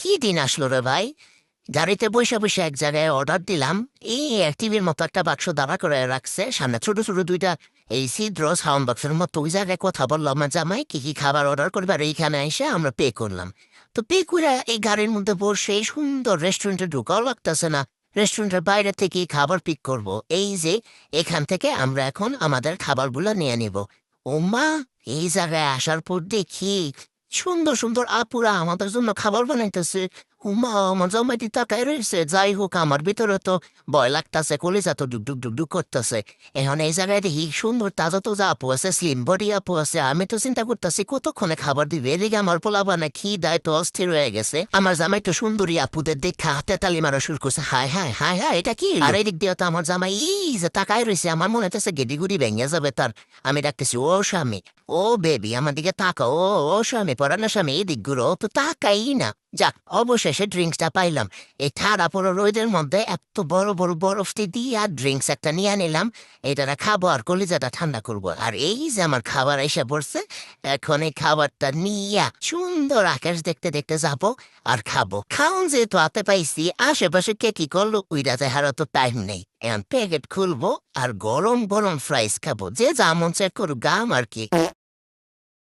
কি দিন আসলো রে ভাই? গাড়িতে বসে বসে এক জায়গায় অর্ডার দিলাম। এই টিভির মতো একটা বাক্স দাঁড়া করে রাখছে সামনে, ছোট ছোট দুইটা এই ছিদ্র সাউন্ড বক্সের মতো। ওই জায়গায় কথা বললাম আমার জামাই কি কি খাবার অর্ডার করবে, আর এইখানে এসে আমরা পে করলাম। তো পে করে এই গাড়ির মধ্যে বসে এই সুন্দর রেস্টুরেন্টে ঢুকাও লাগতেছে না। রেস্টুরেন্টের বাইরে থেকে খাবার পিক করব। এই যে এখান থেকে আমরা এখন আমাদের খাবারগুলো নিয়ে নিব। ওমা, এই জায়গায় আসার পর দেখি সুন্দর সুন্দর আপুরা আমাদের জন্য খাবার বানাইতেছে। উমা, আমার জামাইটি তাকায় রয়েছে। যাই হোক, আমার ভিতরে তো ভয় লাগতেছে, কলিজা তো ডুক ডুক ডুক ডুক করতেছে। এখন এই জায়গায় দেখি সুন্দর তাজা তাজা আপু আছে, স্লিম বডি আপু আছে। আমি তো চিন্তা করতেছি কতক্ষণে খাবার দিবে। এদিকে আমার পোলা বানা কি দায় তো অস্থির হয়ে গেছে। আমার জামাই তো সুন্দরী আপুদের দেখা হাতে তালি মারা শুরু করছে। হায় হায় হায় হায়, এটা কি? আর এদিক দিয়ে তো আমার জামাই যে তাকায় রয়েছে, আমার মনে হচ্ছে গেডি গুড়ি ভেঙে যাবে তার। আমি ডাকতেছি, ও স্বামী, ও বেবি, আমার দিকে তাকাও। ও স্বামী, পরানো স্বামী, এই দিকগুলো তো তাকাই না। যাক, অবশেষে ড্রিঙ্কসটা পাইলাম। এই ঠাড়া পড়ো রোদের মধ্যে এত বড় বড় বরফটি দিয়ে আর ড্রিঙ্কস একটা নিয়ে নিলাম। এটা খাবো আর কলিজাটা ঠান্ডা করব। আর এই যে আমার খাবার এসে পড়ছে, এখন এই খাবারটা নিয়ে সুন্দর আকাশ দেখতে দেখতে যাবো আর খাবো। খাওন যেহেতু হাতে পাইছি, আশেপাশে কে কি করলো ওইটাতে হারা তো টাইম নেই। এখন প্যাকেট খুলবো আর গরম গরম ফ্রাইস খাবো। যে যা মন চায় করুক, গাম আর কি।